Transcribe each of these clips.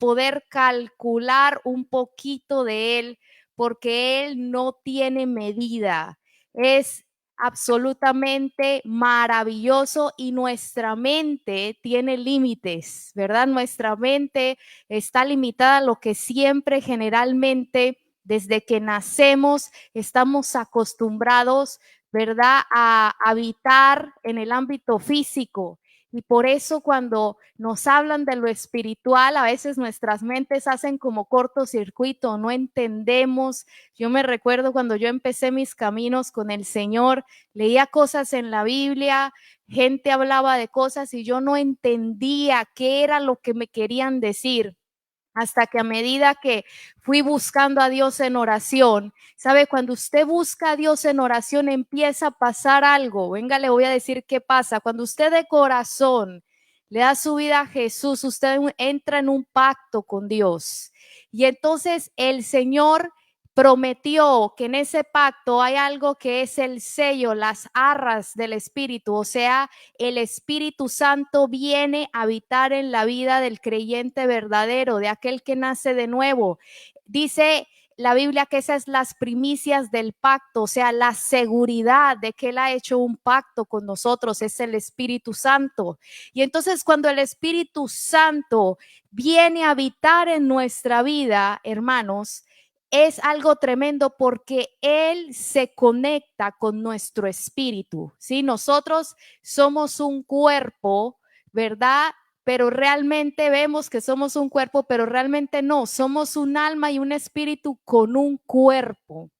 poder calcular un poquito de Él, porque Él no tiene medida. Es absolutamente maravilloso y nuestra mente tiene límites, ¿verdad? Nuestra mente está limitada a lo que siempre generalmente desde que nacemos estamos acostumbrados, ¿verdad? A habitar en el ámbito físico. Y por eso cuando nos hablan de lo espiritual, a veces nuestras mentes hacen como cortocircuito, no entendemos. Yo me recuerdo cuando yo empecé mis caminos con el Señor, leía cosas en la Biblia, gente hablaba de cosas y yo no entendía qué era lo que me querían decir. Hasta que a medida que fui buscando a Dios en oración, ¿sabe? Cuando usted busca a Dios en oración empieza a pasar algo. Venga, le voy a decir qué pasa. Cuando usted de corazón le da su vida a Jesús, usted entra en un pacto con Dios. Y entonces el Señor prometió que en ese pacto hay algo que es el sello, las arras del Espíritu, o sea, el Espíritu Santo viene a habitar en la vida del creyente verdadero, de aquel que nace de nuevo. Dice la Biblia que esas son las primicias del pacto, o sea, la seguridad de que Él ha hecho un pacto con nosotros, es el Espíritu Santo. Y entonces cuando el Espíritu Santo viene a habitar en nuestra vida, hermanos, es algo tremendo porque Él se conecta con nuestro espíritu, ¿sí? Nosotros somos un cuerpo, ¿verdad? Pero realmente vemos que somos un cuerpo, pero realmente no, somos un alma y un espíritu con un cuerpo.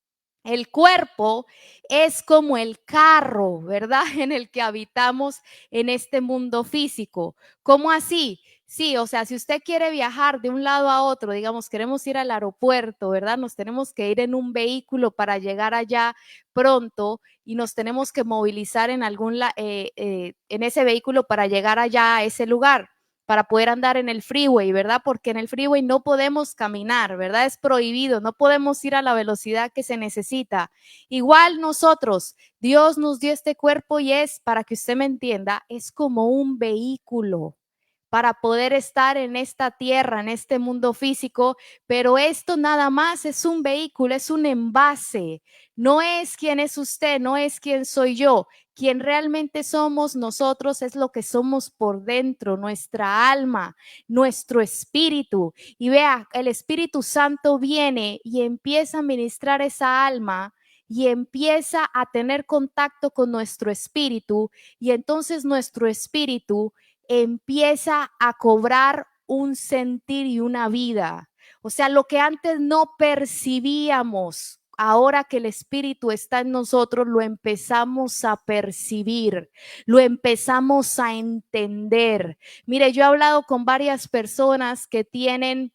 El cuerpo es como el carro, ¿verdad? En el que habitamos en este mundo físico. ¿Cómo así? Sí, o sea, si usted quiere viajar de un lado a otro, digamos, queremos ir al aeropuerto, ¿verdad? Nos tenemos que ir en un vehículo para llegar allá pronto y nos tenemos que movilizar en ese vehículo para llegar allá a ese lugar, para poder andar en el freeway, ¿verdad? Porque en el freeway no podemos caminar, ¿verdad? Es prohibido, no podemos ir a la velocidad que se necesita. Igual nosotros, Dios nos dio este cuerpo y es, para que usted me entienda, es como un vehículo para poder estar en esta tierra, en este mundo físico, pero esto nada más es un vehículo, es un envase, no es quién es usted, no es quién soy yo, quien realmente somos nosotros es lo que somos por dentro, nuestra alma, nuestro espíritu. Y vea, el Espíritu Santo viene y empieza a ministrar esa alma y empieza a tener contacto con nuestro espíritu y entonces nuestro espíritu empieza a cobrar un sentir y una vida. O sea, lo que antes no percibíamos, ahora que el Espíritu está en nosotros, lo empezamos a percibir, lo empezamos a entender. Mire, yo he hablado con varias personas que tienen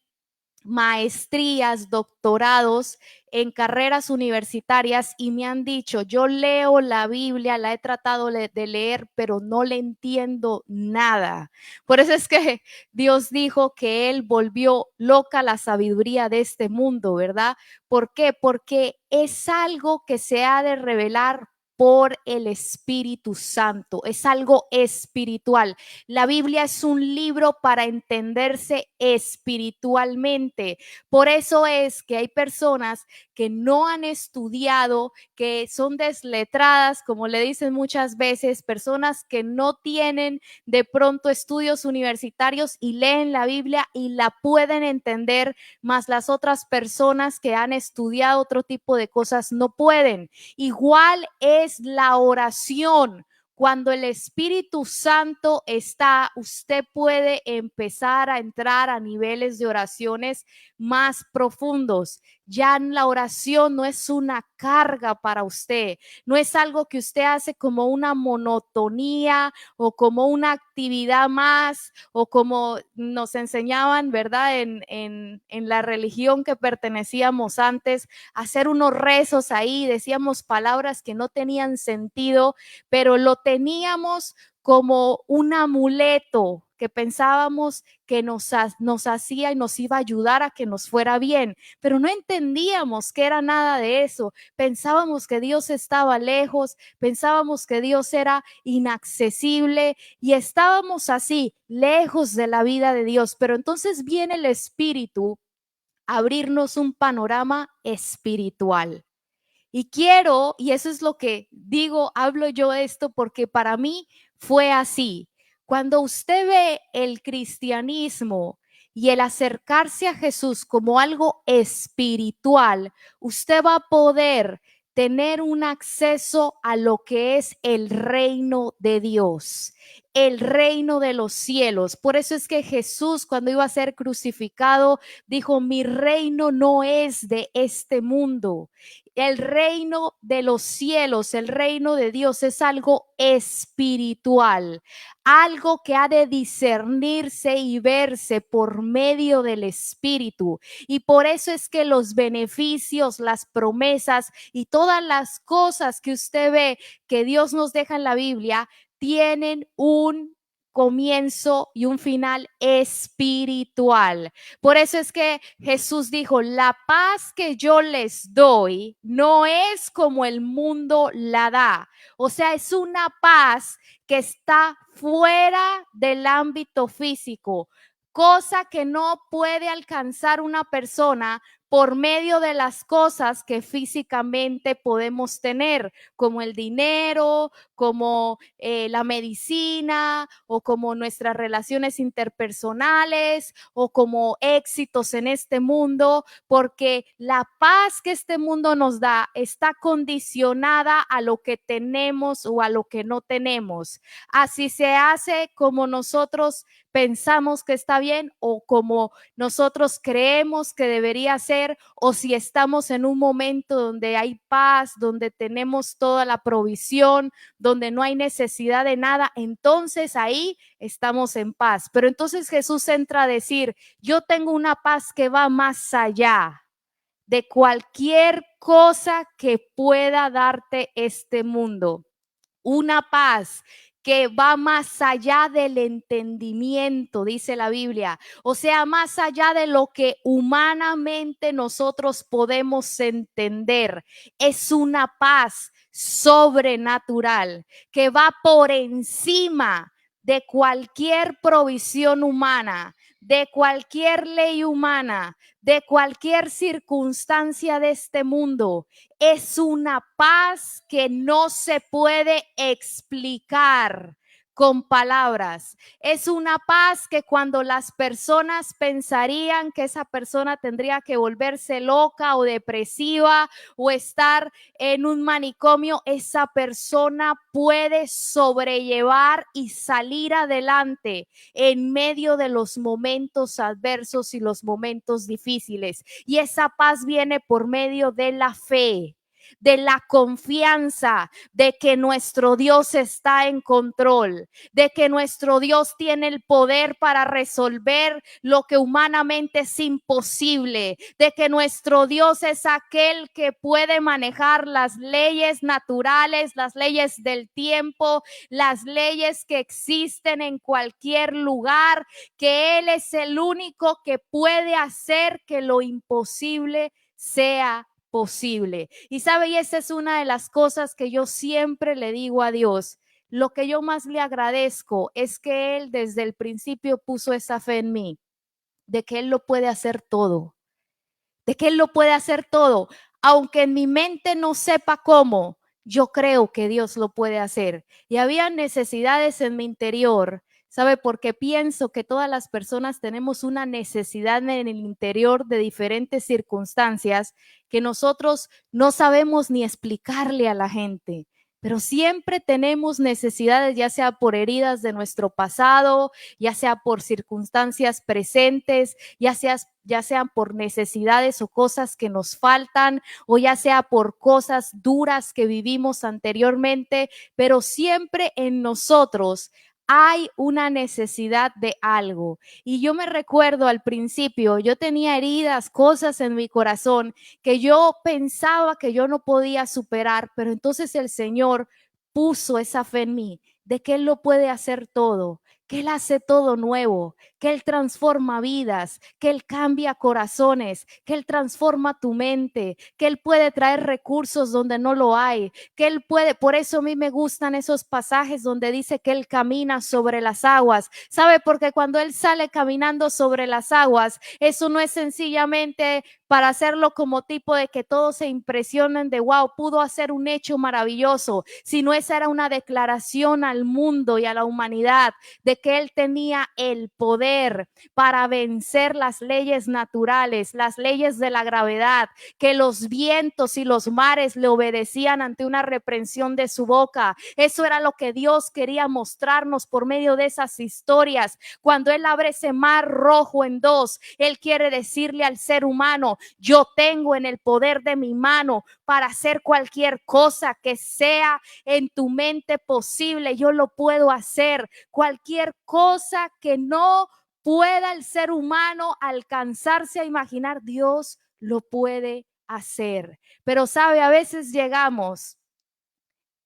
maestrías, doctorados en carreras universitarias y me han dicho, yo leo la Biblia, la he tratado de leer, pero no le entiendo nada. Por eso es que Dios dijo que Él volvió loca la sabiduría de este mundo, ¿verdad? ¿Por qué? Porque es algo que se ha de revelar por el Espíritu Santo, es algo espiritual. La Biblia es un libro para entenderse espiritualmente. Por eso es que hay personas que no han estudiado, que son desletradas, como le dicen muchas veces, personas que no tienen de pronto estudios universitarios y leen la Biblia y la pueden entender, más las otras personas que han estudiado otro tipo de cosas no pueden. Igual es la oración. Cuando el Espíritu Santo está, usted puede empezar a entrar a niveles de oraciones más profundos. Ya la oración no es una carga para usted, no es algo que usted hace como una monotonía o como una actividad más o como nos enseñaban, ¿verdad? En la religión que pertenecíamos antes, hacer unos rezos ahí, decíamos palabras que no tenían sentido, pero lo teníamos como un amuleto que pensábamos que nos hacía y nos iba a ayudar a que nos fuera bien, pero no entendíamos que era nada de eso. Pensábamos que Dios estaba lejos, pensábamos que Dios era inaccesible y estábamos así, lejos de la vida de Dios. Pero entonces viene el Espíritu a abrirnos un panorama espiritual. Y eso es lo que digo, hablo yo de esto porque para mí fue así. Cuando usted ve el cristianismo y el acercarse a Jesús como algo espiritual, usted va a poder tener un acceso a lo que es el reino de Dios, el reino de los cielos. Por eso es que Jesús, cuando iba a ser crucificado, dijo: mi reino no es de este mundo. El reino de los cielos, el reino de Dios es algo espiritual, algo que ha de discernirse y verse por medio del Espíritu. Y por eso es que los beneficios, las promesas y todas las cosas que usted ve que Dios nos deja en la Biblia tienen un comienzo y un final espiritual. Por eso es que Jesús dijo: la paz que yo les doy no es como el mundo la da. O sea, es una paz que está fuera del ámbito físico, cosa que no puede alcanzar una persona por medio de las cosas que físicamente podemos tener, como el dinero, como la medicina, o como nuestras relaciones interpersonales, o como éxitos en este mundo, porque la paz que este mundo nos da está condicionada a lo que tenemos o a lo que no tenemos. Así se hace como nosotros pensamos que está bien o como nosotros creemos que debería ser, o si estamos en un momento donde hay paz, donde tenemos toda la provisión, donde no hay necesidad de nada, entonces ahí estamos en paz. Pero entonces Jesús entra a decir: yo tengo una paz que va más allá de cualquier cosa que pueda darte este mundo. Una paz que va más allá del entendimiento, dice la Biblia. O sea, más allá de lo que humanamente nosotros podemos entender. Es una paz sobrenatural que va por encima de cualquier provisión humana, de cualquier ley humana, de cualquier circunstancia de este mundo. Es una paz que no se puede explicar con palabras. Es una paz que cuando las personas pensarían que esa persona tendría que volverse loca o depresiva o estar en un manicomio, esa persona puede sobrellevar y salir adelante en medio de los momentos adversos y los momentos difíciles. Y esa paz viene por medio de la fe, de la confianza de que nuestro Dios está en control, de que nuestro Dios tiene el poder para resolver lo que humanamente es imposible, de que nuestro Dios es aquel que puede manejar las leyes naturales, las leyes del tiempo, las leyes que existen en cualquier lugar, que Él es el único que puede hacer que lo imposible sea posible. Y sabe, y esa es una de las cosas que yo siempre le digo a Dios. Lo que yo más le agradezco es que Él desde el principio puso esa fe en mí, de que Él lo puede hacer todo, de que Él lo puede hacer todo. Aunque en mi mente no sepa cómo, yo creo que Dios lo puede hacer. Y había necesidades en mi interior, ¿sabe? Porque pienso que todas las personas tenemos una necesidad en el interior de diferentes circunstancias que nosotros no sabemos ni explicarle a la gente. Pero siempre tenemos necesidades, ya sea por heridas de nuestro pasado, ya sea por circunstancias presentes, ya sean por necesidades o cosas que nos faltan, o ya sea por cosas duras que vivimos anteriormente, pero siempre en nosotros hay una necesidad de algo. Y yo me recuerdo al principio, yo tenía heridas, cosas en mi corazón que yo pensaba que yo no podía superar, pero entonces el Señor puso esa fe en mí, de que Él lo puede hacer todo, que Él hace todo nuevo, que Él transforma vidas, que Él cambia corazones, que Él transforma tu mente, que Él puede traer recursos donde no lo hay, que Él puede, por eso a mí me gustan esos pasajes donde dice que Él camina sobre las aguas. ¿Sabe? Porque cuando Él sale caminando sobre las aguas, eso no es sencillamente para hacerlo como tipo de que todos se impresionen de wow, pudo hacer un hecho maravilloso, sino esa era una declaración al mundo y a la humanidad de que Él tenía el poder para vencer las leyes naturales, las leyes de la gravedad, que los vientos y los mares le obedecían ante una reprensión de su boca. Eso era lo que Dios quería mostrarnos por medio de esas historias. Cuando Él abre ese mar rojo en dos, Él quiere decirle al ser humano, yo tengo en el poder de mi mano para hacer cualquier cosa que sea en tu mente posible. Yo lo puedo hacer. Cualquier cosa que no pueda el ser humano alcanzarse a imaginar, Dios lo puede hacer. Pero sabe, a veces llegamos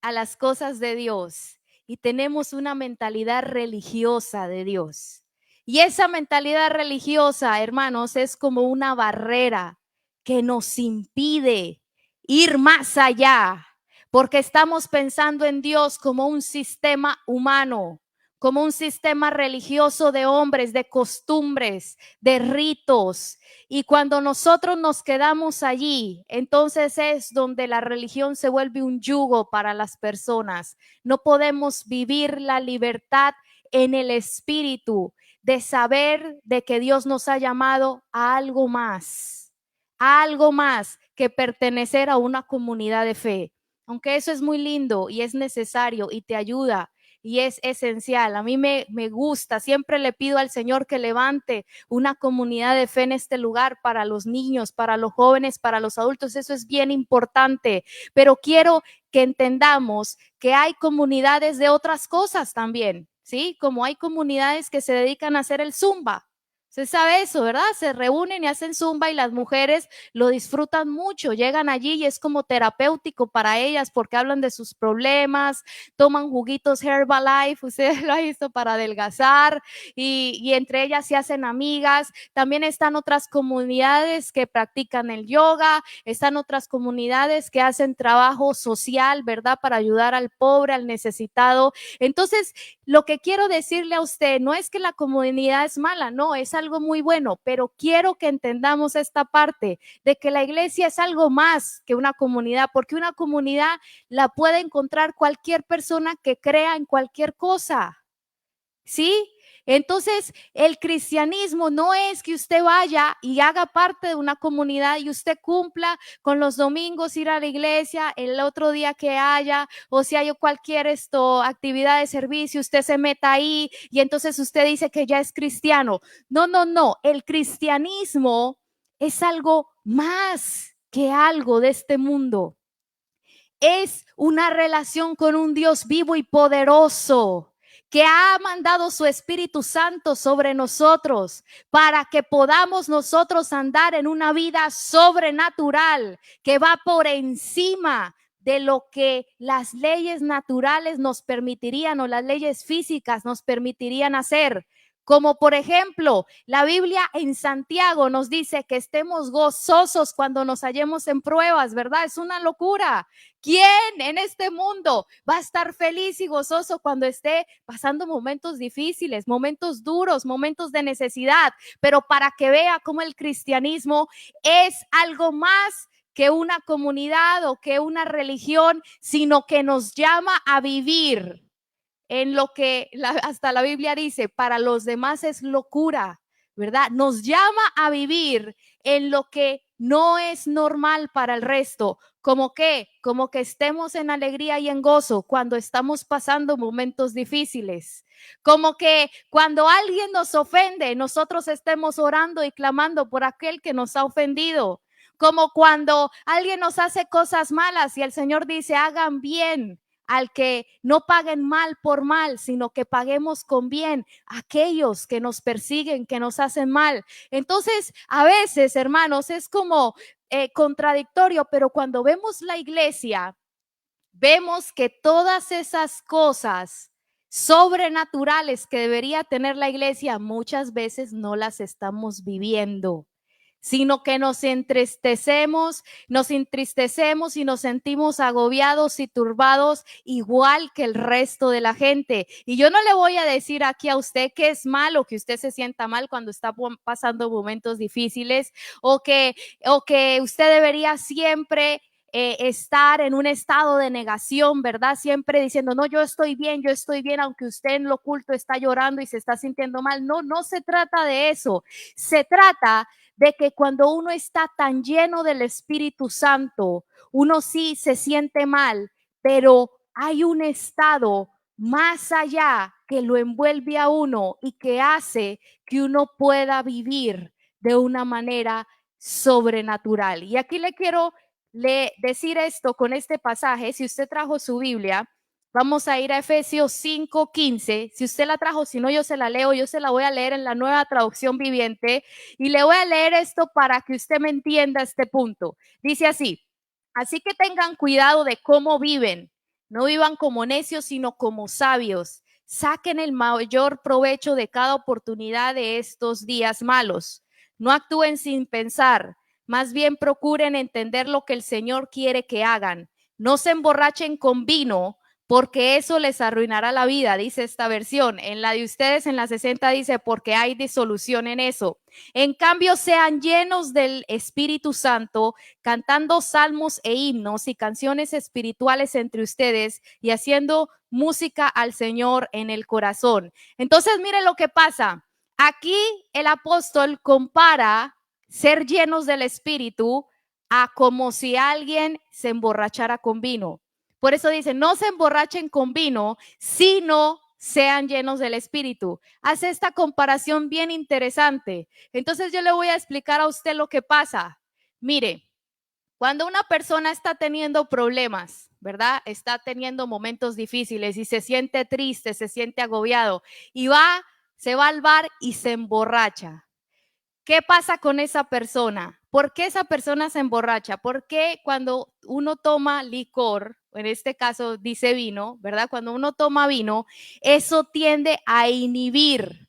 a las cosas de Dios y tenemos una mentalidad religiosa de Dios. Y esa mentalidad religiosa, hermanos, es como una barrera que nos impide ir más allá, porque estamos pensando en Dios como un sistema humano, como un sistema religioso de hombres, de costumbres, de ritos. Y cuando nosotros nos quedamos allí, entonces es donde la religión se vuelve un yugo para las personas. No podemos vivir la libertad en el espíritu de saber de que Dios nos ha llamado a algo más que pertenecer a una comunidad de fe. Aunque eso es muy lindo y es necesario y te ayuda y es esencial. A mí me gusta, siempre le pido al Señor que levante una comunidad de fe en este lugar para los niños, para los jóvenes, para los adultos. Eso es bien importante, pero quiero que entendamos que hay comunidades de otras cosas también, ¿sí? Como hay comunidades que se dedican a hacer el zumba. Usted sabe eso, ¿verdad? Se reúnen y hacen zumba y las mujeres lo disfrutan mucho. Llegan allí y es como terapéutico para ellas porque hablan de sus problemas, toman juguitos Herbalife, ustedes lo han visto para adelgazar y entre ellas se hacen amigas. También están otras comunidades que practican el yoga, están otras comunidades que hacen trabajo social, ¿verdad? Para ayudar al pobre, al necesitado. Entonces, lo que quiero decirle a usted no es que la comunidad es mala, no, es algo muy bueno, pero quiero que entendamos esta parte de que la iglesia es algo más que una comunidad, porque una comunidad la puede encontrar cualquier persona que crea en cualquier cosa. ¿Sí? Entonces, el cristianismo no es que usted vaya y haga parte de una comunidad y usted cumpla con los domingos ir a la iglesia, el otro día que haya, o si hay cualquier actividad de servicio, usted se meta ahí y entonces usted dice que ya es cristiano. No, no, no. El cristianismo es algo más que algo de este mundo. Es una relación con un Dios vivo y poderoso que ha mandado su Espíritu Santo sobre nosotros para que podamos nosotros andar en una vida sobrenatural que va por encima de lo que las leyes naturales nos permitirían o las leyes físicas nos permitirían hacer. Como por ejemplo, la Biblia en Santiago nos dice que estemos gozosos cuando nos hallemos en pruebas, ¿verdad? Es una locura. ¿Quién en este mundo va a estar feliz y gozoso cuando esté pasando momentos difíciles, momentos duros, momentos de necesidad? Pero para que vea cómo el cristianismo es algo más que una comunidad o que una religión, sino que nos llama a vivir en lo que hasta la Biblia dice, para los demás es locura, ¿verdad? Nos llama a vivir en lo que no es normal para el resto, como que estemos en alegría y en gozo cuando estamos pasando momentos difíciles, como que cuando alguien nos ofende, nosotros estemos orando y clamando por aquel que nos ha ofendido, como cuando alguien nos hace cosas malas y el Señor dice, hagan bien al que no paguen mal por mal, sino que paguemos con bien a aquellos que nos persiguen, que nos hacen mal. Entonces, a veces, hermanos, es como contradictorio, pero cuando vemos la iglesia, vemos que todas esas cosas sobrenaturales que debería tener la iglesia, muchas veces no las estamos viviendo, sino que nos entristecemos y nos sentimos agobiados y turbados igual que el resto de la gente. Y yo no le voy a decir aquí a usted que es malo, que usted se sienta mal cuando está pasando momentos difíciles o que usted debería siempre estar en un estado de negación, ¿verdad? Siempre diciendo, no, yo estoy bien, aunque usted en lo oculto está llorando y se está sintiendo mal. No, no se trata de eso. Se trata de que cuando uno está tan lleno del Espíritu Santo, uno sí se siente mal, pero hay un estado más allá que lo envuelve a uno y que hace que uno pueda vivir de una manera sobrenatural. Y aquí le quiero decir esto con este pasaje. Si usted trajo su Biblia, vamos a ir a Efesios 5:15. Si usted la trajo, si no, yo se la leo, yo se la voy a leer en la Nueva Traducción Viviente y le voy a leer esto para que usted me entienda este punto. Dice así: así que tengan cuidado de cómo viven. No vivan como necios, sino como sabios. Saquen el mayor provecho de cada oportunidad de estos días malos. No actúen sin pensar, más bien procuren entender lo que el Señor quiere que hagan. No se emborrachen con vino, porque eso les arruinará la vida, dice esta versión. En la de ustedes, en la 60, dice, porque hay disolución en eso. En cambio, sean llenos del Espíritu Santo, cantando salmos e himnos y canciones espirituales entre ustedes y haciendo música al Señor en el corazón. Entonces, mire lo que pasa. Aquí el apóstol compara ser llenos del Espíritu a como si alguien se emborrachara con vino. Por eso dice, no se emborrachen con vino, sino sean llenos del Espíritu. Hace esta comparación bien interesante. Entonces yo le voy a explicar a usted lo que pasa. Mire, cuando una persona está teniendo problemas, ¿verdad? Está teniendo momentos difíciles y se siente triste, se siente agobiado y se va al bar y se emborracha. ¿Qué pasa con esa persona? ¿Por qué esa persona se emborracha? Porque cuando uno toma licor, en este caso dice vino, ¿verdad? Cuando uno toma vino, eso tiende a inhibir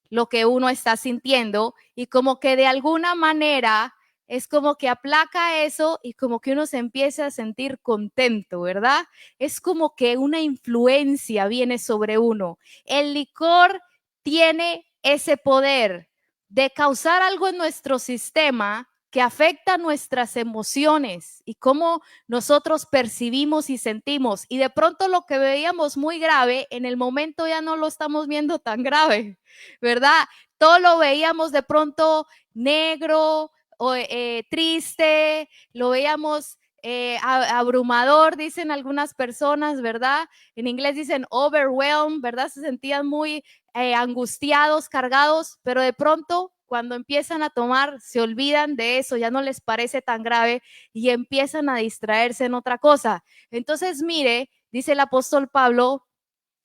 lo que uno está sintiendo y como que de alguna manera es como que aplaca eso y como que uno se empieza a sentir contento, ¿verdad? Es como que una influencia viene sobre uno. El licor tiene ese poder de causar algo en nuestro sistema que afecta nuestras emociones y cómo nosotros percibimos y sentimos. Y de pronto lo que veíamos muy grave, en el momento ya no lo estamos viendo tan grave, ¿verdad? Todo lo veíamos de pronto negro o triste, lo veíamos abrumador, dicen algunas personas, ¿verdad? En inglés dicen overwhelmed, ¿verdad? Se sentían muy angustiados, cargados, pero de pronto cuando empiezan a tomar, se olvidan de eso, ya no les parece tan grave y empiezan a distraerse en otra cosa. Entonces, mire, dice el apóstol Pablo,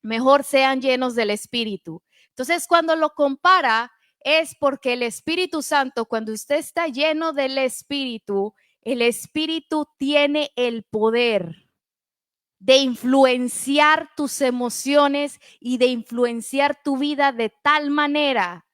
mejor sean llenos del Espíritu. Entonces, cuando lo compara, es porque el Espíritu Santo, cuando usted está lleno del Espíritu, el Espíritu tiene el poder de influenciar tus emociones y de influenciar tu vida de tal manera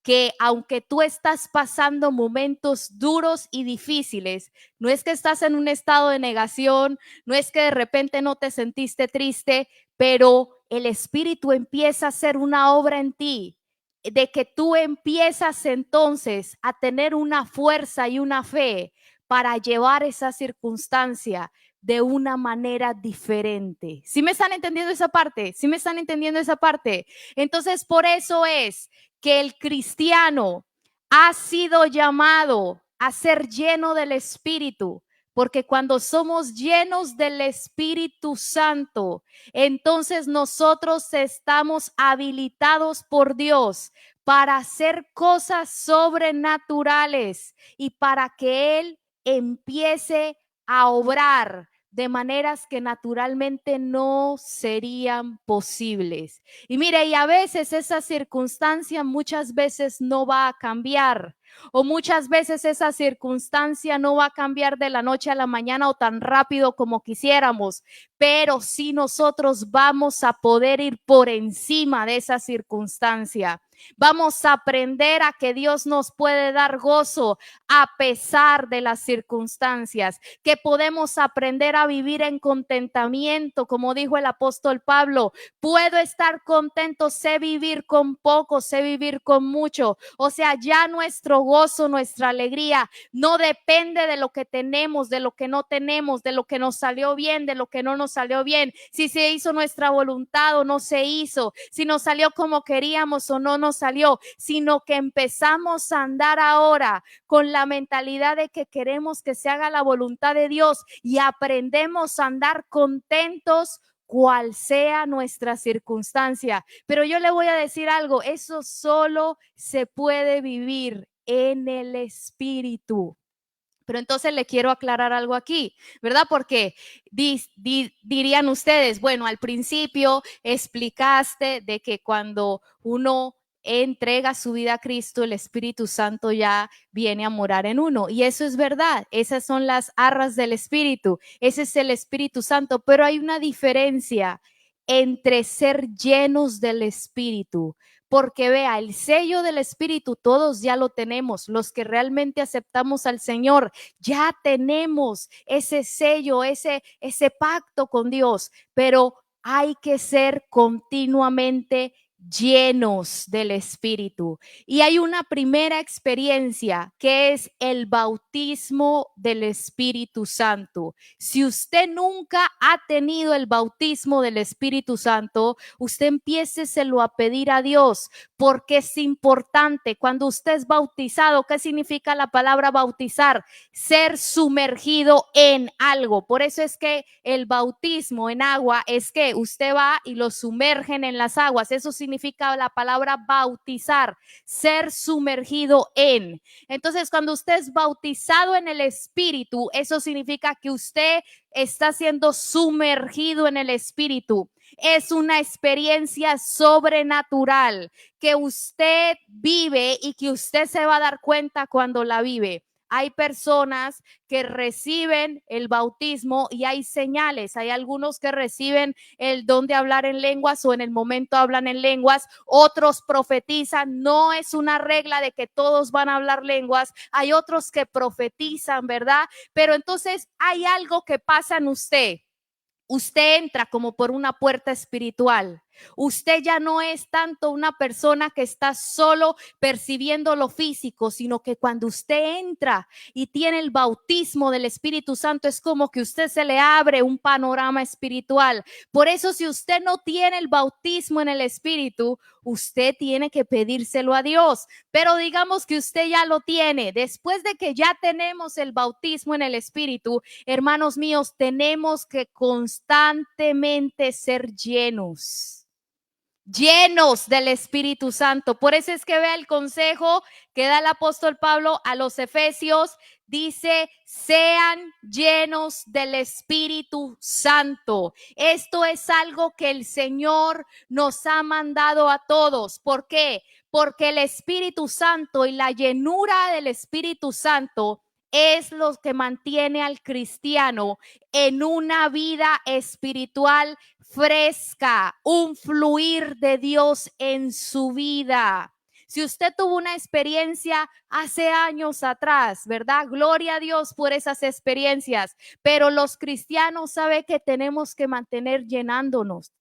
que aunque tú estás pasando momentos duros y difíciles, no es que estás en un estado de negación, no es que de repente no te sentiste triste, pero el Espíritu empieza a hacer una obra en ti, de que tú empiezas entonces a tener una fuerza y una fe para llevar esa circunstancia de una manera diferente. ¿Sí me están entendiendo esa parte? ¿Sí me están entendiendo esa parte? Entonces, por eso es que el cristiano ha sido llamado a ser lleno del Espíritu, porque cuando somos llenos del Espíritu Santo, entonces nosotros estamos habilitados por Dios para hacer cosas sobrenaturales y para que Él empiece a obrar de maneras que naturalmente no serían posibles. Y mire, y a veces esa circunstancia muchas veces no va a cambiar. O muchas veces esa circunstancia no va a cambiar de la noche a la mañana o tan rápido como quisiéramos, pero sí nosotros vamos a poder ir por encima de esa circunstancia. Vamos a aprender a que Dios nos puede dar gozo a pesar de las circunstancias, que podemos aprender a vivir en contentamiento, como dijo el apóstol Pablo. Puedo estar contento, sé vivir con poco, sé vivir con mucho. O sea, ya nuestro gozo, nuestra alegría no depende de lo que tenemos, de lo que no tenemos, de lo que nos salió bien, de lo que no nos salió bien, si se hizo nuestra voluntad o no se hizo, si nos salió como queríamos o no nos salió, sino que empezamos a andar ahora con la mentalidad de que queremos que se haga la voluntad de Dios y aprendemos a andar contentos cual sea nuestra circunstancia. Pero yo le voy a decir algo, eso solo se puede vivir en el Espíritu. Pero entonces le quiero aclarar algo aquí, ¿verdad? Porque dirían ustedes, bueno, al principio explicaste de que cuando uno entrega su vida a Cristo, el Espíritu Santo ya viene a morar en uno. Y eso es verdad, esas son las arras del Espíritu, ese es el Espíritu Santo, pero hay una diferencia entre ser llenos del Espíritu. Porque vea, el sello del Espíritu todos ya lo tenemos, los que realmente aceptamos al Señor, ya tenemos ese sello, ese pacto con Dios, pero hay que ser continuamente llenos del Espíritu. Y hay una primera experiencia que es el bautismo del Espíritu Santo. Si usted nunca ha tenido el bautismo del Espíritu Santo, usted empiéceselo a pedir a Dios, porque es importante. Cuando usted es bautizado, ¿qué significa la palabra bautizar? Ser sumergido en algo. Por eso es que el bautismo en agua es que usted va y lo sumergen en las aguas. Eso significa la palabra bautizar, ser sumergido en. Entonces, cuando usted es bautizado en el Espíritu, eso significa que usted está siendo sumergido en el Espíritu. Es una experiencia sobrenatural que usted vive y que usted se va a dar cuenta cuando la vive. Hay personas que reciben el bautismo y hay señales. Hay algunos que reciben el don de hablar en lenguas o en el momento hablan en lenguas. Otros profetizan. No es una regla de que todos van a hablar lenguas. Hay otros que profetizan, ¿verdad? Pero entonces hay algo que pasa en usted. Usted entra como por una puerta espiritual. Usted ya no es tanto una persona que está solo percibiendo lo físico, sino que cuando usted entra y tiene el bautismo del Espíritu Santo, es como que usted se le abre un panorama espiritual. Por eso, si usted no tiene el bautismo en el Espíritu, usted tiene que pedírselo a Dios. Pero digamos que usted ya lo tiene. Después de que ya tenemos el bautismo en el Espíritu, hermanos míos, tenemos que constantemente ser llenos del Espíritu Santo. Por eso es que vea el consejo que da el apóstol Pablo a los Efesios. Dice, sean llenos del Espíritu Santo. Esto es algo que el Señor nos ha mandado a todos. ¿Por qué? Porque el Espíritu Santo y la llenura del Espíritu Santo es lo que mantiene al cristiano en una vida espiritual fresca, un fluir de Dios en su vida. Si usted tuvo una experiencia hace años atrás, ¿verdad? Gloria a Dios por esas experiencias, pero los cristianos saben que tenemos que mantener llenándonos.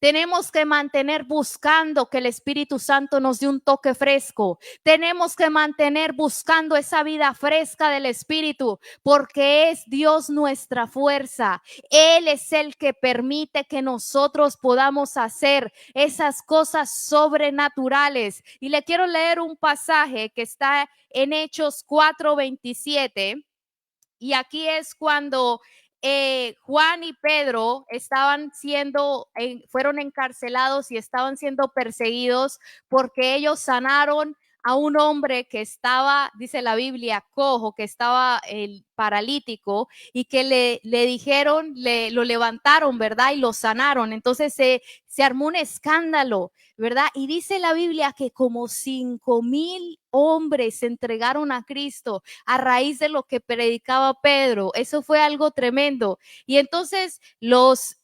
Tenemos que mantener buscando que el Espíritu Santo nos dé un toque fresco. Tenemos que mantener buscando esa vida fresca del Espíritu, porque es Dios nuestra fuerza. Él es el que permite que nosotros podamos hacer esas cosas sobrenaturales. Y le quiero leer un pasaje que está en Hechos 4:27. Y aquí es cuando Juan y Pedro fueron encarcelados y estaban siendo perseguidos porque ellos sanaron a un hombre que estaba, dice la Biblia, cojo, que estaba paralítico y que le dijeron, lo levantaron, ¿verdad? Y lo sanaron. Entonces se armó un escándalo, ¿verdad? Y dice la Biblia que como 5,000 hombres se entregaron a Cristo a raíz de lo que predicaba Pedro. Eso fue algo tremendo. Y entonces los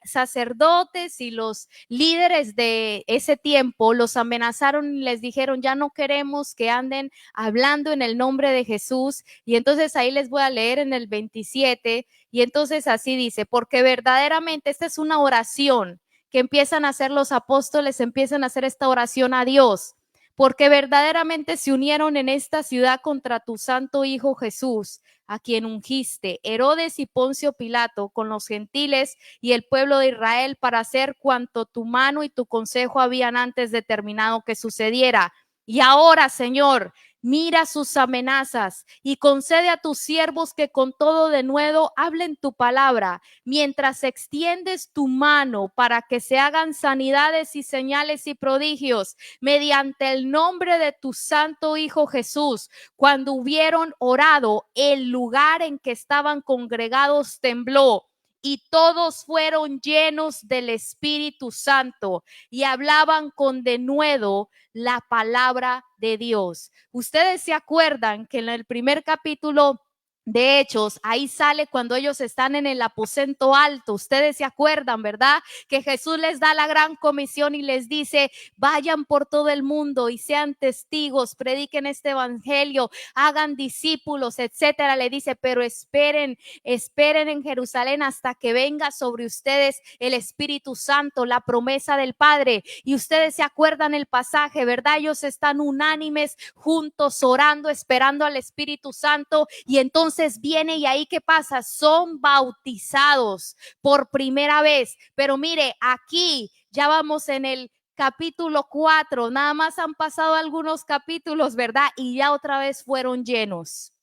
sacerdotes y los líderes de ese tiempo los amenazaron y les dijeron, ya no queremos que anden hablando en el nombre de Jesús. Y entonces ahí les voy a leer en el 27, y entonces así dice, porque verdaderamente esta es una oración que empiezan a hacer los apóstoles, empiezan a hacer esta oración a Dios, porque verdaderamente se unieron en esta ciudad contra tu santo Hijo Jesús, a quien ungiste, Herodes y Poncio Pilato, con los gentiles y el pueblo de Israel, para hacer cuanto tu mano y tu consejo habían antes determinado que sucediera. Y ahora, Señor, mira sus amenazas y concede a tus siervos que con todo denuedo hablen tu palabra, mientras extiendes tu mano para que se hagan sanidades y señales y prodigios mediante el nombre de tu santo Hijo Jesús. Cuando hubieron orado, el lugar en que estaban congregados tembló y todos fueron llenos del Espíritu Santo y hablaban con denuedo la palabra de Dios. Ustedes se acuerdan que en el primer capítulo de Hechos, ahí sale cuando ellos están en el aposento alto. Ustedes se acuerdan, ¿verdad? Que Jesús les da la gran comisión y les dice, vayan por todo el mundo y sean testigos, prediquen este evangelio, hagan discípulos, etcétera. Le dice, pero esperen en Jerusalén hasta que venga sobre ustedes el Espíritu Santo, la promesa del Padre. Y ustedes se acuerdan el pasaje, ¿verdad? Ellos están unánimes, juntos, orando, esperando al Espíritu Santo, y entonces viene, y ahí ¿qué pasa? Son bautizados por primera vez. Pero mire, aquí ya vamos en el capítulo 4, nada más han pasado algunos capítulos, ¿verdad? Y ya otra vez fueron llenos.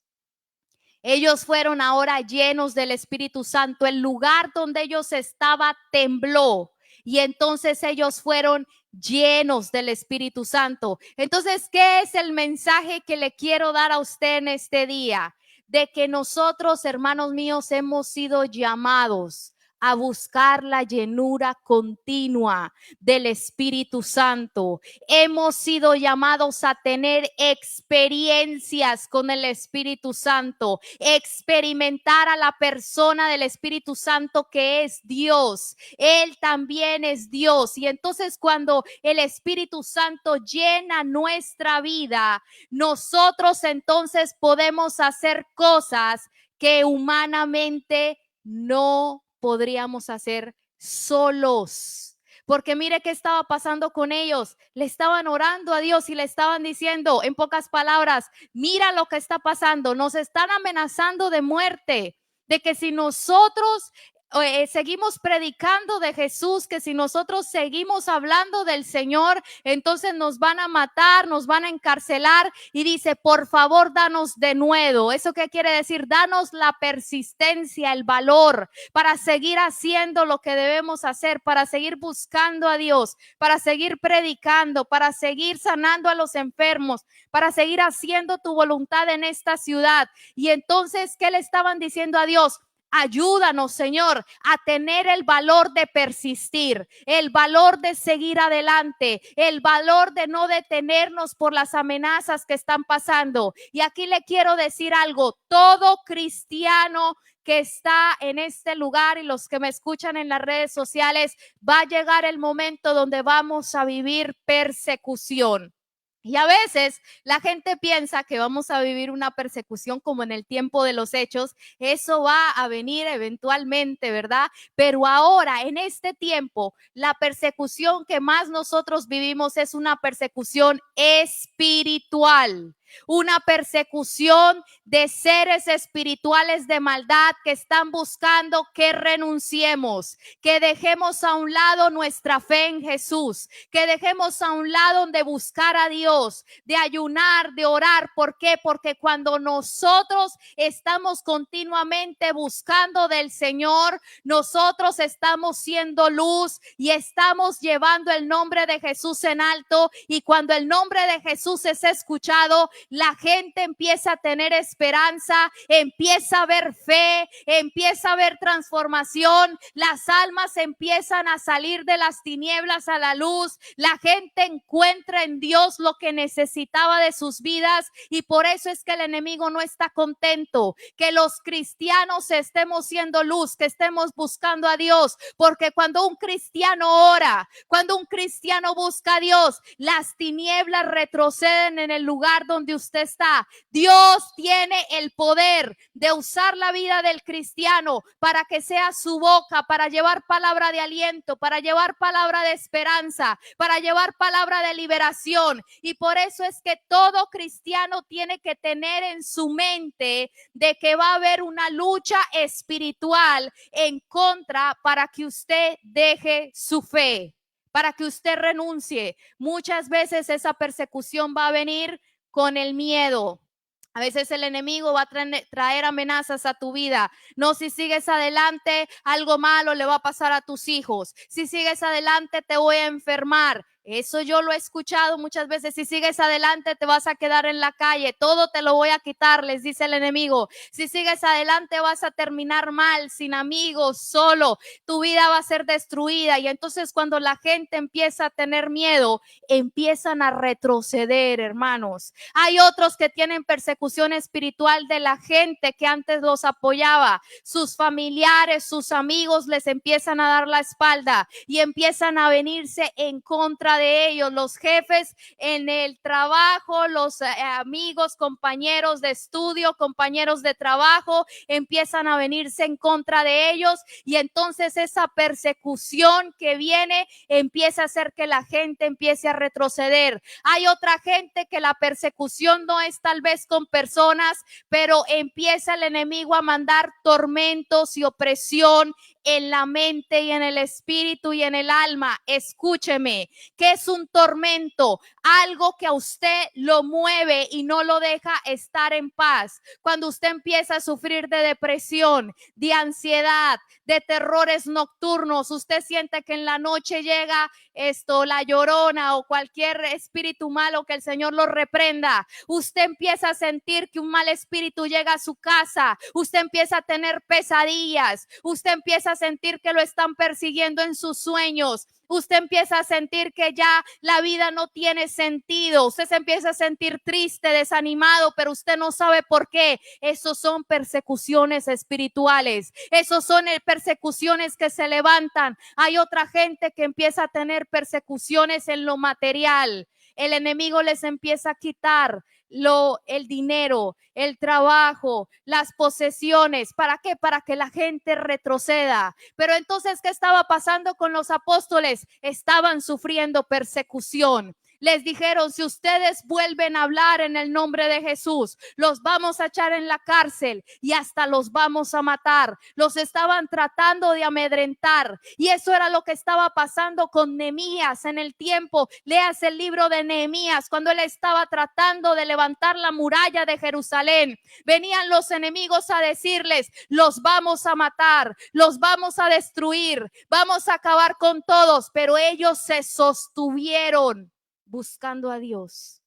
Ellos fueron ahora llenos del Espíritu Santo. El lugar donde ellos estaban tembló y entonces ellos fueron llenos del Espíritu Santo. Entonces, ¿qué es el mensaje que le quiero dar a usted en este día? De que nosotros, hermanos míos, hemos sido llamados a buscar la llenura continua del Espíritu Santo. Hemos sido llamados a tener experiencias con el Espíritu Santo, experimentar a la persona del Espíritu Santo que es Dios. Él también es Dios. Y entonces cuando el Espíritu Santo llena nuestra vida, nosotros entonces podemos hacer cosas que humanamente no podríamos hacer solos. Porque mire qué estaba pasando con ellos. Le estaban orando a Dios y le estaban diciendo, en pocas palabras, mira lo que está pasando. Nos están amenazando de muerte, de que si nosotros seguimos predicando de Jesús, que si nosotros seguimos hablando del Señor, entonces nos van a matar, nos van a encarcelar. Y dice, por favor, danos denuedo. ¿Eso qué quiere decir? Danos la persistencia, el valor para seguir haciendo lo que debemos hacer, para seguir buscando a Dios, para seguir predicando, para seguir sanando a los enfermos, para seguir haciendo tu voluntad en esta ciudad. Y entonces, ¿qué le estaban diciendo a Dios? Ayúdanos, Señor, a tener el valor de persistir, el valor de seguir adelante, el valor de no detenernos por las amenazas que están pasando. Y aquí le quiero decir algo, todo cristiano que está en este lugar y los que me escuchan en las redes sociales, va a llegar el momento donde vamos a vivir persecución. Y a veces la gente piensa que vamos a vivir una persecución como en el tiempo de los Hechos. Eso va a venir eventualmente, ¿verdad? Pero ahora, en este tiempo, la persecución que más nosotros vivimos es una persecución espiritual. Una persecución de seres espirituales de maldad que están buscando que renunciemos, que dejemos a un lado nuestra fe en Jesús, que dejemos a un lado de buscar a Dios, de ayunar, de orar. ¿Por qué? Porque cuando nosotros estamos continuamente buscando del Señor, nosotros estamos siendo luz y estamos llevando el nombre de Jesús en alto. Y cuando el nombre de Jesús es escuchado, la gente empieza a tener esperanza, empieza a ver fe, empieza a ver transformación, las almas empiezan a salir de las tinieblas a la luz, la gente encuentra en Dios lo que necesitaba de sus vidas, y por eso es que el enemigo no está contento que los cristianos estemos siendo luz, que estemos buscando a Dios, porque cuando un cristiano ora, cuando un cristiano busca a Dios, las tinieblas retroceden en el lugar donde usted está. Dios tiene el poder de usar la vida del cristiano para que sea su boca, para llevar palabra de aliento, para llevar palabra de esperanza, para llevar palabra de liberación. Y por eso es que todo cristiano tiene que tener en su mente de que va a haber una lucha espiritual en contra para que usted deje su fe, para que usted renuncie. Muchas veces esa persecución va a venir con el miedo. A veces el enemigo va a traer amenazas a tu vida. No, si sigues adelante, algo malo le va a pasar a tus hijos. Si sigues adelante, te voy a enfermar. Eso yo lo he escuchado muchas veces. Si sigues adelante, te vas a quedar en la calle. Todo te lo voy a quitar, les dice el enemigo. Si sigues adelante, vas a terminar mal, sin amigos, solo. Tu vida va a ser destruida. Y entonces cuando la gente empieza a tener miedo, empiezan a retroceder, hermanos. Hay otros que tienen persecución espiritual de la gente que antes los apoyaba. Sus familiares, sus amigos les empiezan a dar la espalda y empiezan a venirse en contra de ellos. Los jefes en el trabajo, los amigos, compañeros de estudio, compañeros de trabajo, empiezan a venirse en contra de ellos, y entonces esa persecución que viene empieza a hacer que la gente empiece a retroceder. Hay otra gente que la persecución no es tal vez con personas, pero empieza el enemigo a mandar tormentos y opresión en la mente y en el espíritu y en el alma. Escúcheme, ¿qué es un tormento? Algo que a usted lo mueve y no lo deja estar en paz. Cuando usted empieza a sufrir de depresión, de ansiedad, de terrores nocturnos, usted siente que en la noche llega la llorona o cualquier espíritu malo, que el Señor lo reprenda. Usted empieza a sentir que un mal espíritu llega a su casa, usted empieza a tener pesadillas, usted empieza a sentir que lo están persiguiendo en sus sueños, usted empieza a sentir que ya la vida no tiene sentido, usted se empieza a sentir triste, desanimado, pero usted no sabe por qué. Esos son persecuciones espirituales, esos son persecuciones que se levantan. Hay otra gente que empieza a tener persecuciones en lo material. El enemigo les empieza a quitar el dinero, el trabajo, las posesiones. ¿Para qué? Para que la gente retroceda. Pero entonces, ¿qué estaba pasando con los apóstoles? Estaban sufriendo persecución. Les dijeron: si ustedes vuelven a hablar en el nombre de Jesús, los vamos a echar en la cárcel y hasta los vamos a matar. Los estaban tratando de amedrentar, y eso era lo que estaba pasando con Nehemías en el tiempo. Leas el libro de Nehemías, cuando él estaba tratando de levantar la muralla de Jerusalén. Venían los enemigos a decirles: los vamos a matar, los vamos a destruir, vamos a acabar con todos, pero ellos se sostuvieron buscando a Dios.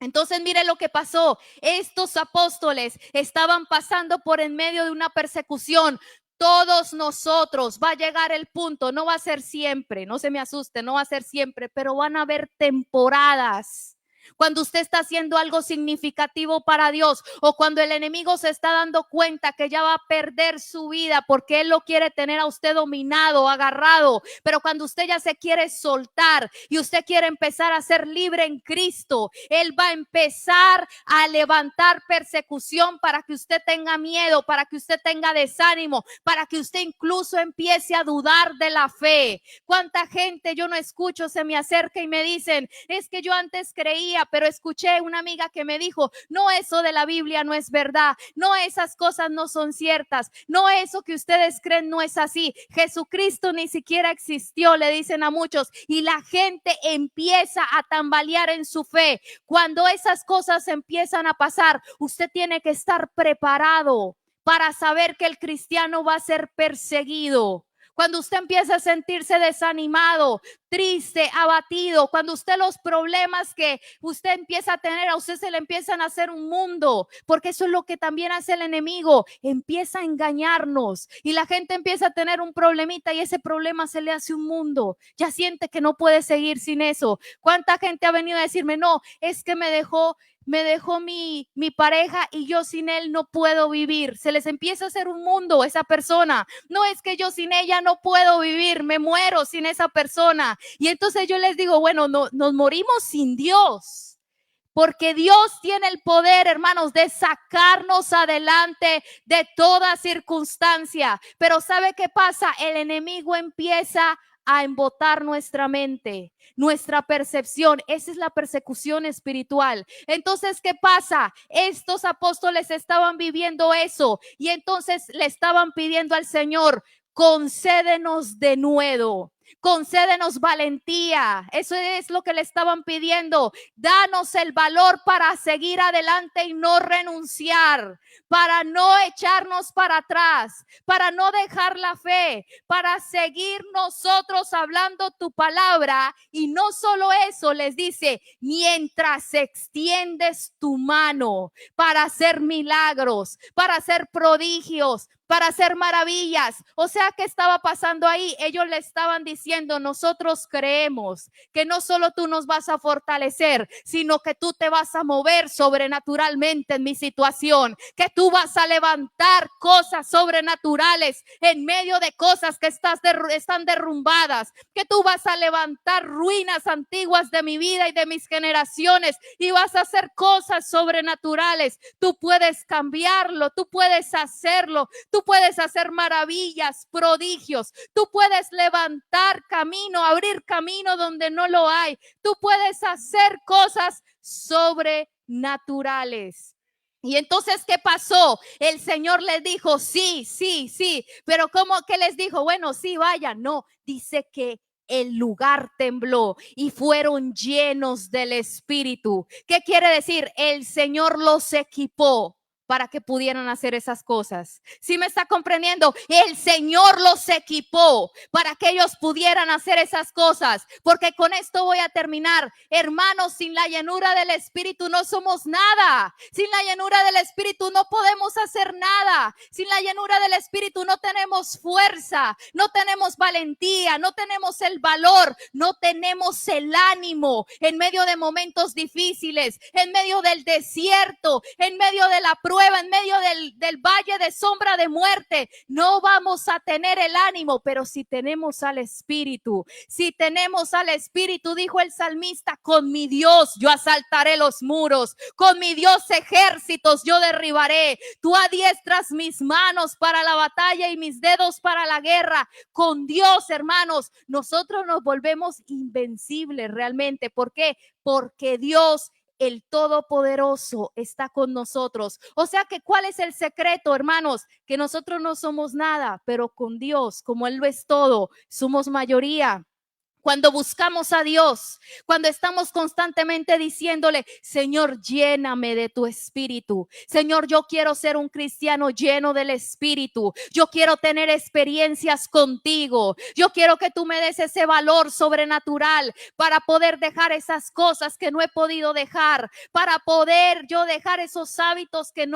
Entonces, mire lo que pasó. Estos apóstoles estaban pasando por en medio de una persecución. Todos nosotros va a llegar el punto, no va a ser siempre, no se me asuste, no va a ser siempre, pero van a haber temporadas cuando usted está haciendo algo significativo para Dios, o cuando el enemigo se está dando cuenta que ya va a perder su vida porque él lo quiere tener a usted dominado, agarrado. Pero cuando usted ya se quiere soltar y usted quiere empezar a ser libre en Cristo, él va a empezar a levantar persecución para que usted tenga miedo, para que usted tenga desánimo, para que usted incluso empiece a dudar de la fe. ¿Cuánta gente yo no escucho se me acerca y me dicen: es que yo antes creía, pero escuché una amiga que me dijo: no, eso de la Biblia no es verdad, no, esas cosas no son ciertas, no, eso que ustedes creen no es así, Jesucristo ni siquiera existió, le dicen a muchos, y la gente empieza a tambalear en su fe. Cuando esas cosas empiezan a pasar, usted tiene que estar preparado para saber que el cristiano va a ser perseguido. cuando usted empieza a sentirse desanimado, triste, abatido, cuando usted los problemas que usted empieza a tener, a usted se le empiezan a hacer un mundo, porque eso es lo que también hace el enemigo, empieza a engañarnos y la gente empieza a tener un problemita y ese problema se le hace un mundo, ya siente que no puede seguir sin eso. ¿Cuánta gente ha venido a decirme, no, es que me dejó mi pareja y yo sin él no puedo vivir? Se les empieza a hacer un mundo esa persona. No, es que yo sin ella no puedo vivir, me muero sin esa persona. Y entonces yo les digo, bueno, no, nos morimos sin Dios. Porque Dios tiene el poder, hermanos, de sacarnos adelante de toda circunstancia. Pero ¿sabe qué pasa? El enemigo empieza a embotar nuestra mente, nuestra percepción. Esa es la persecución espiritual. Entonces, ¿qué pasa? Estos apóstoles estaban viviendo eso y entonces le estaban pidiendo al Señor, concédenos de nuevo. Concédenos valentía. Eso es lo que le estaban pidiendo. Danos el valor para seguir adelante y no renunciar, para no echarnos para atrás, para no dejar la fe, para seguir nosotros hablando tu palabra. Y no solo eso, les dice, mientras extiendes tu mano para hacer milagros, para hacer prodigios, para hacer maravillas. O sea, ¿qué estaba pasando ahí? Ellos le estaban diciendo, nosotros creemos que no solo tú nos vas a fortalecer, sino que tú te vas a mover sobrenaturalmente en mi situación, que tú vas a levantar cosas sobrenaturales en medio de cosas que están derrumbadas, que tú vas a levantar ruinas antiguas de mi vida y de mis generaciones y vas a hacer cosas sobrenaturales. Tú puedes cambiarlo, tú puedes hacerlo, tú puedes hacer maravillas, prodigios, tú puedes levantar camino, abrir camino donde no lo hay, tú puedes hacer cosas sobrenaturales. Y entonces, ¿qué pasó? El Señor les dijo, sí, sí, sí, pero ¿cómo que les dijo? Bueno, sí, vayan. No, dice que el lugar tembló y fueron llenos del Espíritu. ¿Qué quiere decir? El Señor los equipó para que pudieran hacer esas cosas. ¿Sí me está comprendiendo? El Señor los equipó para que ellos pudieran hacer esas cosas. Porque con esto voy a terminar. Hermanos, sin la llenura del Espíritu no somos nada. Sin la llenura del Espíritu no podemos hacer nada. Sin la llenura del Espíritu no tenemos fuerza, no tenemos valentía, no tenemos el valor, no tenemos el ánimo en medio de momentos difíciles, en medio del desierto, en medio de la prueba, en medio del valle de sombra de muerte. No vamos a tener el ánimo, pero si tenemos al Espíritu, si tenemos al Espíritu, dijo el salmista, con mi Dios yo asaltaré los muros, con mi Dios ejércitos yo derribaré. Tú adiestras mis manos para la batalla y mis dedos para la guerra. Con Dios, hermanos, nosotros nos volvemos invencibles realmente. ¿Por qué? Porque Dios, el Todopoderoso, está con nosotros. O sea que, ¿cuál es el secreto, hermanos? Que nosotros no somos nada, pero con Dios, como Él lo es todo, somos mayoría. Cuando buscamos a Dios, cuando estamos constantemente diciéndole, Señor, lléname de tu Espíritu. Señor, yo quiero ser un cristiano lleno del Espíritu. Yo quiero tener experiencias contigo. Yo quiero que tú me des ese valor sobrenatural para poder dejar esas cosas que no he podido dejar, para poder yo dejar esos hábitos que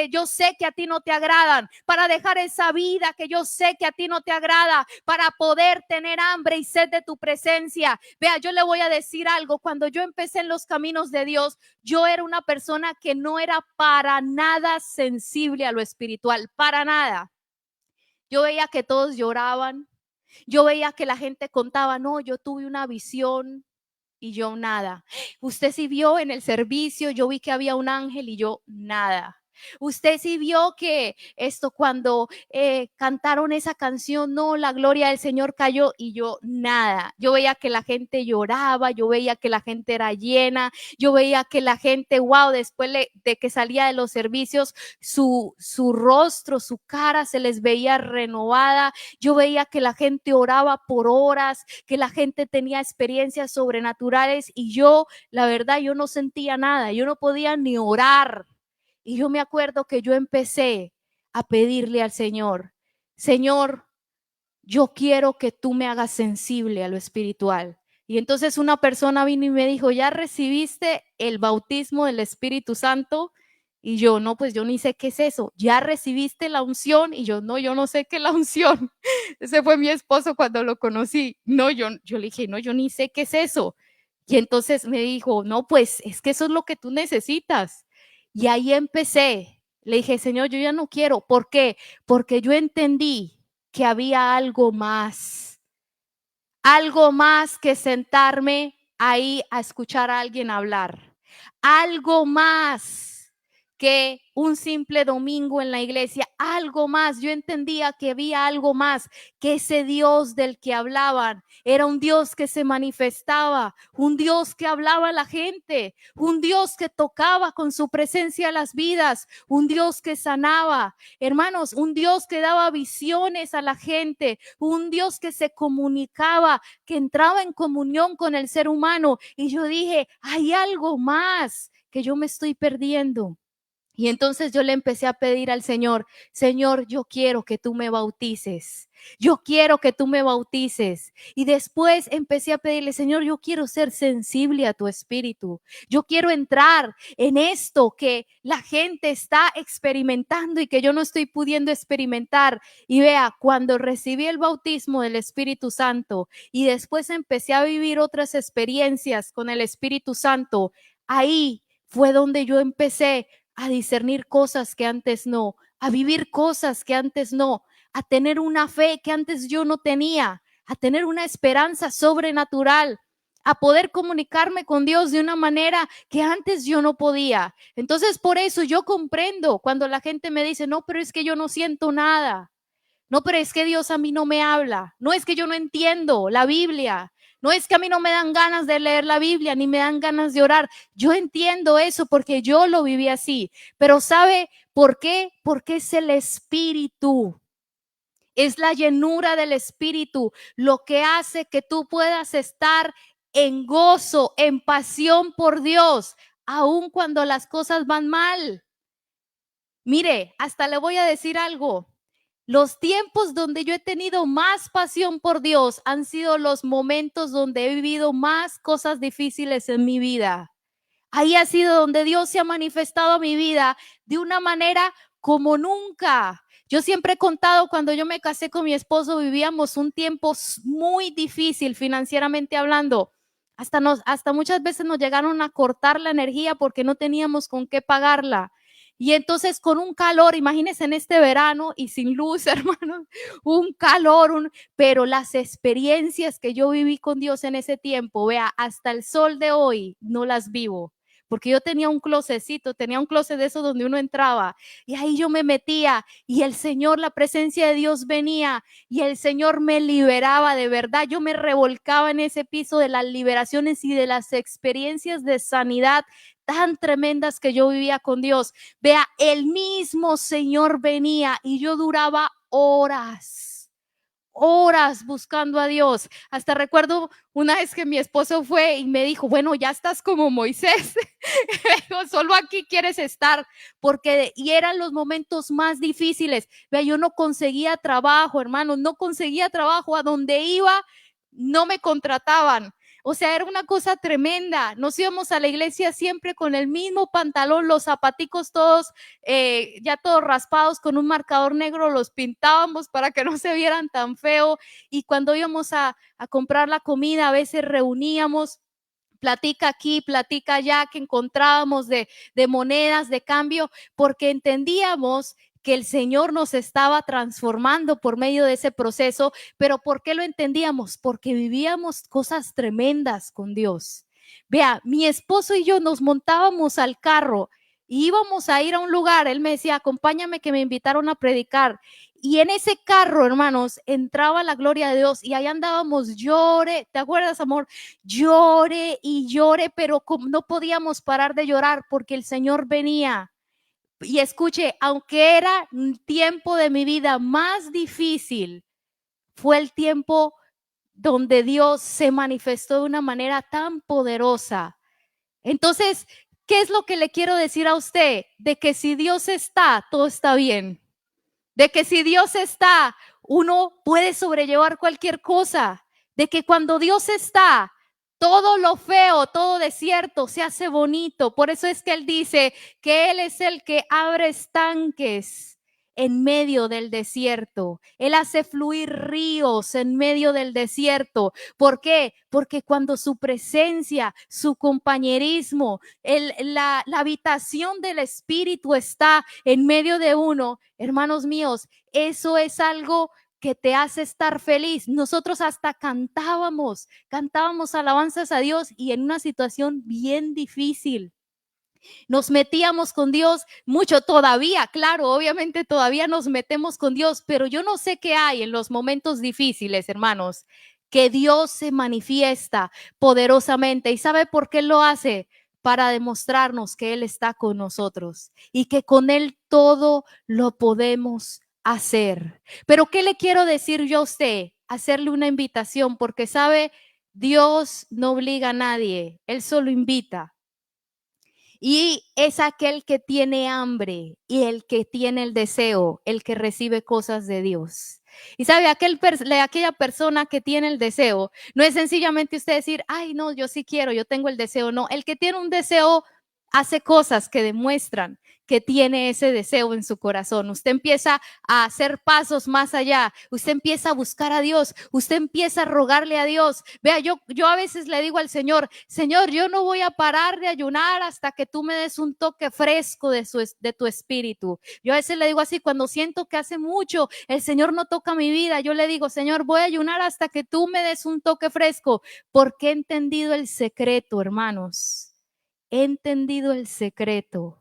yo sé que a ti no te agradan, para dejar esa vida que yo sé que a ti no te agrada, para poder tener hambre y sed de tu presencia. Vea, yo le voy a decir algo. Cuando yo empecé en los caminos de Dios, yo era una persona que no era para nada sensible a lo espiritual, para nada. Yo veía que todos lloraban, yo veía que la gente contaba, no, yo tuve una visión y yo nada. Usted sí vio en el servicio, yo vi que había un ángel y yo nada. Usted sí vio que esto cuando cantaron esa canción, no, la gloria del Señor cayó y yo nada. Yo veía que la gente lloraba, yo veía que la gente era llena, yo veía que la gente, wow, después de que salía de los servicios, su rostro, su cara se les veía renovada. Yo veía que la gente oraba por horas, que la gente tenía experiencias sobrenaturales y yo, la verdad, yo no sentía nada, yo no podía ni orar. Y yo me acuerdo que yo empecé a pedirle al Señor, Señor, yo quiero que tú me hagas sensible a lo espiritual. Y entonces una persona vino y me dijo, ¿ya recibiste el bautismo del Espíritu Santo? Y yo, no, pues yo ni sé qué es eso. ¿Ya recibiste la unción? Y yo, no, yo no sé qué es la unción. Ese fue mi esposo cuando lo conocí. No, yo le dije, no, yo ni sé qué es eso. Y entonces me dijo, no, pues es que eso es lo que tú necesitas. Y ahí empecé. Le dije, Señor, yo ya no quiero. ¿Por qué? Porque yo entendí que había algo más que sentarme ahí a escuchar a alguien hablar, algo más que un simple domingo en la iglesia, algo más. Yo entendía que había algo más, que ese Dios del que hablaban era un Dios que se manifestaba, un Dios que hablaba a la gente, un Dios que tocaba con su presencia las vidas, un Dios que sanaba, hermanos, un Dios que daba visiones a la gente, un Dios que se comunicaba, que entraba en comunión con el ser humano. Y yo dije, hay algo más que yo me estoy perdiendo. Y entonces yo le empecé a pedir al Señor, Señor, yo quiero que tú me bautices. Yo quiero que tú me bautices. Y después empecé a pedirle, Señor, yo quiero ser sensible a tu espíritu. Yo quiero entrar en esto que la gente está experimentando y que yo no estoy pudiendo experimentar. Y vea, cuando recibí el bautismo del Espíritu Santo y después empecé a vivir otras experiencias con el Espíritu Santo, ahí fue donde yo empecé a discernir cosas que antes no, a vivir cosas que antes no, a tener una fe que antes yo no tenía, a tener una esperanza sobrenatural, a poder comunicarme con Dios de una manera que antes yo no podía. Entonces, por eso yo comprendo cuando la gente me dice, no, pero es que yo no siento nada. No, pero es que Dios a mí no me habla. No es que yo no entiendo la Biblia. No es que a mí no me dan ganas de leer la Biblia, ni me dan ganas de orar. Yo entiendo eso porque yo lo viví así. Pero ¿sabe por qué? Porque es el Espíritu. Es la llenura del Espíritu lo que hace que tú puedas estar en gozo, en pasión por Dios, aun cuando las cosas van mal. Mire, hasta le voy a decir algo. Los tiempos donde yo he tenido más pasión por Dios han sido los momentos donde he vivido más cosas difíciles en mi vida. Ahí ha sido donde Dios se ha manifestado a mi vida de una manera como nunca. Yo siempre he contado, cuando yo me casé con mi esposo, vivíamos un tiempo muy difícil financieramente hablando. Hasta muchas veces nos llegaron a cortar la energía porque no teníamos con qué pagarla. Y entonces con un calor, imagínense en este verano y sin luz, hermanos, un calor, pero las experiencias que yo viví con Dios en ese tiempo, vea, hasta el sol de hoy no las vivo. Porque yo tenía un closetcito, tenía un closet de esos donde uno entraba y ahí yo me metía y el Señor, la presencia de Dios venía y el Señor me liberaba de verdad. Yo me revolcaba en ese piso de las liberaciones y de las experiencias de sanidad tan tremendas que yo vivía con Dios. Vea, el mismo Señor venía y yo duraba horas buscando a Dios. Hasta recuerdo una vez que mi esposo fue y me dijo, bueno, ya estás como Moisés. Dijo, solo aquí quieres estar, porque y eran los momentos más difíciles. Vea, yo no conseguía trabajo, hermano, no conseguía trabajo. A donde iba, no me contrataban. O sea, era una cosa tremenda. Nos íbamos a la iglesia siempre con el mismo pantalón, los zapaticos todos, ya todos raspados con un marcador negro, los pintábamos para que no se vieran tan feo. Y cuando íbamos a comprar la comida, a veces reuníamos, platica aquí, platica allá, que encontrábamos de monedas de cambio, porque entendíamos que el Señor nos estaba transformando por medio de ese proceso. Pero ¿por qué lo entendíamos? Porque vivíamos cosas tremendas con Dios. Vea, mi esposo y yo nos montábamos al carro y íbamos a ir a un lugar. Él me decía, acompáñame, que me invitaron a predicar. Y en ese carro, hermanos, entraba la gloria de Dios y ahí andábamos, llore, ¿te acuerdas, amor? Llore y llore, pero no podíamos parar de llorar porque el Señor venía. Y escuche, aunque era un tiempo de mi vida más difícil, fue el tiempo donde Dios se manifestó de una manera tan poderosa. Entonces, ¿qué es lo que le quiero decir a usted? De que si Dios está, todo está bien. de que si Dios está, uno puede sobrellevar cualquier cosa, de que cuando Dios está, todo lo feo, todo desierto se hace bonito. Por eso es que Él dice que Él es el que abre estanques en medio del desierto. Él hace fluir ríos en medio del desierto. ¿Por qué? Porque cuando su presencia, su compañerismo, la habitación del Espíritu está en medio de uno, hermanos míos, eso es algo que te hace estar feliz. Nosotros hasta cantábamos alabanzas a Dios y en una situación bien difícil. Nos metíamos con Dios mucho todavía, claro, obviamente todavía nos metemos con Dios, pero yo no sé qué hay en los momentos difíciles, hermanos, que Dios se manifiesta poderosamente. ¿Y sabe por qué lo hace? Para demostrarnos que Él está con nosotros y que con Él todo lo podemos hacer. Pero ¿qué le quiero decir yo a usted? Hacerle una invitación, porque sabe, Dios no obliga a nadie, Él solo invita. Y es aquel que tiene hambre y el que tiene el deseo, el que recibe cosas de Dios. Y sabe, aquella persona que tiene el deseo, no es sencillamente usted decir, ay, no, yo sí quiero, yo tengo el deseo. No, el que tiene un deseo hace cosas que demuestran que tiene ese deseo en su corazón. Usted empieza a hacer pasos más allá. Usted empieza a buscar a Dios. Usted empieza a rogarle a Dios. Vea, yo a veces le digo al Señor, Señor, yo no voy a parar de ayunar hasta que tú me des un toque fresco de tu espíritu. Yo a veces le digo así, cuando siento que hace mucho el Señor no toca mi vida, yo le digo, Señor, voy a ayunar hasta que tú me des un toque fresco, porque he entendido el secreto, hermanos. He entendido el secreto.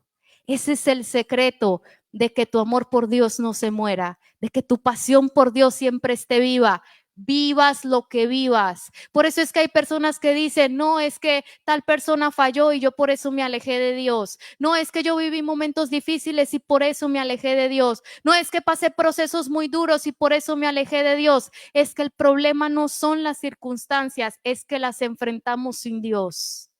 Ese es el secreto de que tu amor por Dios no se muera, de que tu pasión por Dios siempre esté viva. Vivas lo que vivas. Por eso es que hay personas que dicen, no, es que tal persona falló y yo por eso me alejé de Dios. No, es que yo viví momentos difíciles y por eso me alejé de Dios. No, es que pasé procesos muy duros y por eso me alejé de Dios. Es que el problema no son las circunstancias, es que las enfrentamos sin Dios.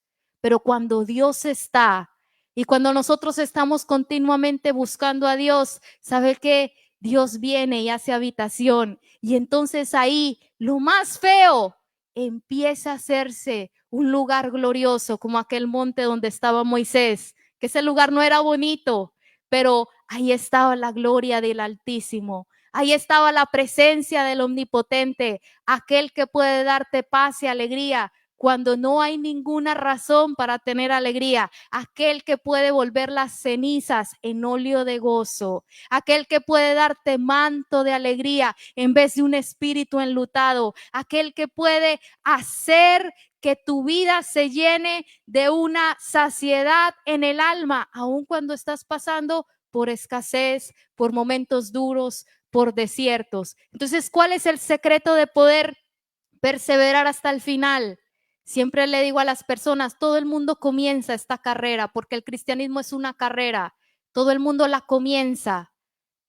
Pero cuando Dios está y cuando nosotros estamos continuamente buscando a Dios, ¿sabe qué? Dios viene y hace habitación. Y entonces ahí lo más feo empieza a hacerse un lugar glorioso, como aquel monte donde estaba Moisés, que ese lugar no era bonito, pero ahí estaba la gloria del Altísimo. Ahí estaba la presencia del Omnipotente, aquel que puede darte paz y alegría cuando no hay ninguna razón para tener alegría, aquel que puede volver las cenizas en óleo de gozo, aquel que puede darte manto de alegría en vez de un espíritu enlutado, aquel que puede hacer que tu vida se llene de una saciedad en el alma, aun cuando estás pasando por escasez, por momentos duros, por desiertos. Entonces, ¿cuál es el secreto de poder perseverar hasta el final? Siempre le digo a las personas, todo el mundo comienza esta carrera, porque el cristianismo es una carrera, todo el mundo la comienza,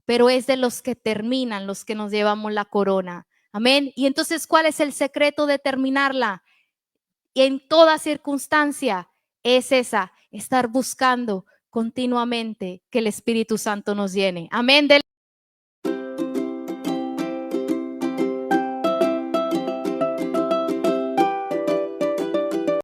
pero es de los que terminan, los que nos llevamos la corona. Amén. Y entonces, ¿cuál es el secreto de terminarla? Y en toda circunstancia es esa, estar buscando continuamente que el Espíritu Santo nos llene. Amén.